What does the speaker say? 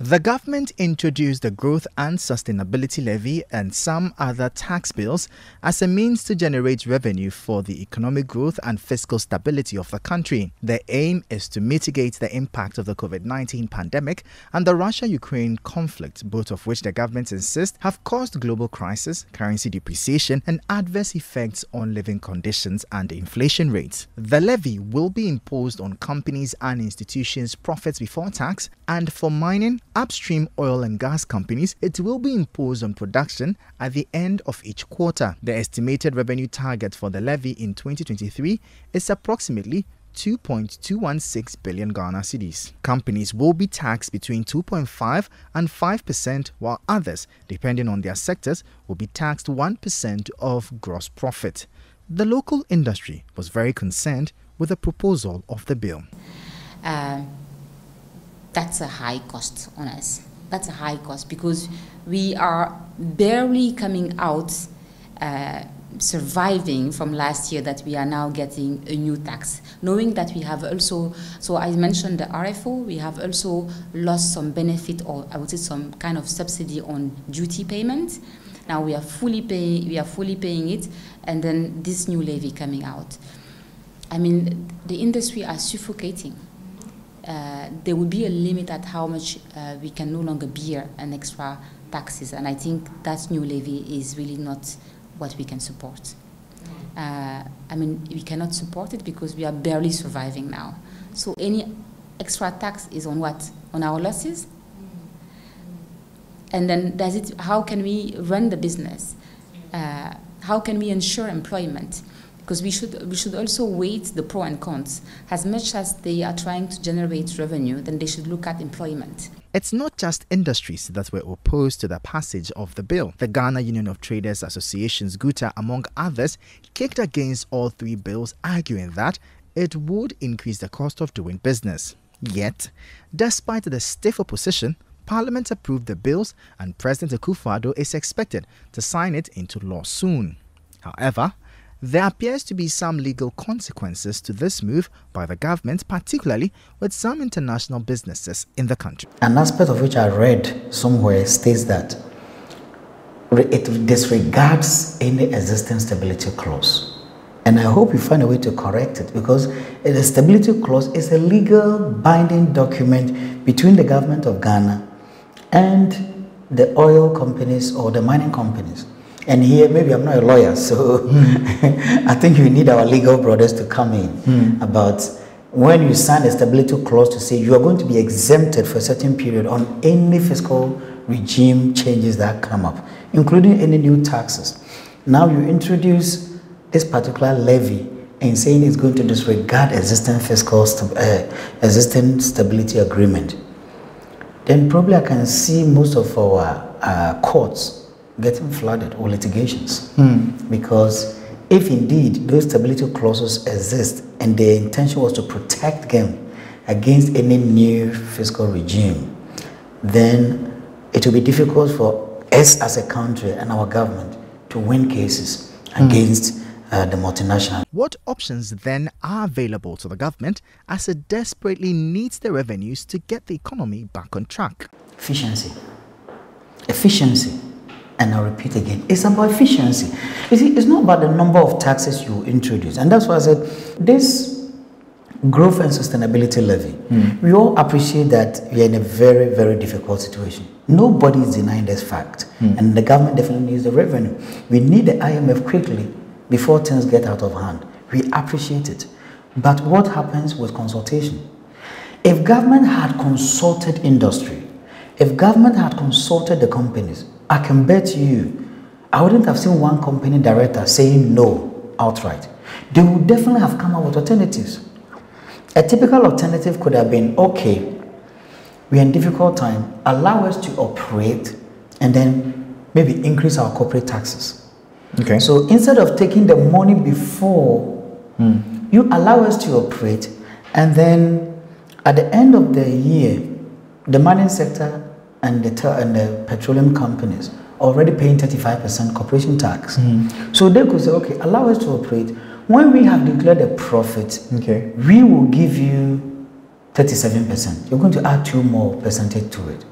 The government introduced the Growth and Sustainability Levy and some other tax bills as a means to generate revenue for the economic growth and fiscal stability of the country. The aim is to mitigate the impact of the COVID-19 pandemic and the Russia-Ukraine conflict, both of which the government insists have caused global crisis, currency depreciation, and adverse effects on living conditions and inflation rates. The levy will be imposed on companies and institutions' profits before tax, and for mining, upstream oil and gas companies, it will be imposed on production at the end of each quarter. The estimated revenue target for the levy in 2023 is approximately 2.216 billion Ghana cedis. Companies will be taxed between 2.5 and 5%, while others, depending on their sectors, will be taxed 1% of gross profit. The local industry was very concerned with the proposal of the bill. That's a high cost on us. That's a high cost because we are barely coming out, surviving from last year, that we are now getting a new tax. Knowing that we have also, so I mentioned the RFO, we have also lost some benefit, or I would say some kind of subsidy on duty payment. Now we are fully paying it, and then this new levy coming out. I mean, the industry are suffocating. There will be a limit at how much we can no longer bear an extra taxes, and I think that new levy is really not what we can support. I mean, we cannot support it because we are barely surviving now. So any extra tax is on what? On our losses? And then how can we run the business? How can we ensure employment? Because we should also weigh the pros and cons. As much as they are trying to generate revenue, then they should look at employment. It's not just industries that were opposed to the passage of the bill. The Ghana Union of Traders Associations, GUTA, among others, kicked against all three bills, arguing that it would increase the cost of doing business. Yet, despite the stiff opposition, Parliament approved the bills and President Akufo-Addo is expected to sign it into law soon. However, there appears to be some legal consequences to this move by the government, particularly with some international businesses in the country. An aspect of which I read somewhere states that it disregards any existing stability clause. And I hope you find a way to correct it, because the stability clause is a legal binding document between the government of Ghana and the oil companies or the mining companies. And here, maybe I'm not a lawyer, so I think we need our legal brothers to come in about when you sign a stability clause to say you are going to be exempted for a certain period on any fiscal regime changes that come up, including any new taxes. Now you introduce this particular levy and saying it's going to disregard existing existing stability agreement. Then probably I can see most of our courts getting flooded or litigations, because if indeed those stability clauses exist and the intention was to protect them against any new fiscal regime, then it will be difficult for us as a country and our government to win cases against the multinational. What options then are available to the government as it desperately needs the revenues to get the economy back on track? Efficiency. And I'll repeat again, it's about efficiency. You see, it's not about the number of taxes you introduce. And that's why I said, this growth and sustainability levy, we all appreciate that we are in a very, very difficult situation. Nobody is denying this fact. And the government definitely needs the revenue. We need the IMF quickly before things get out of hand. We appreciate it. But what happens with consultation? If government had consulted industry, if government had consulted the companies, I can bet you, I wouldn't have seen one company director saying no outright. They would definitely have come up with alternatives. A typical alternative could have been, okay, we're in difficult time, allow us to operate and then maybe increase our corporate taxes. Okay. So instead of taking the money before, you allow us to operate, and then at the end of the year, the mining sector and the petroleum companies already paying 35% corporation tax. So they could say, okay, allow us to operate. When we have declared a profit, we will give you 37%. You're going to add 2% more to it.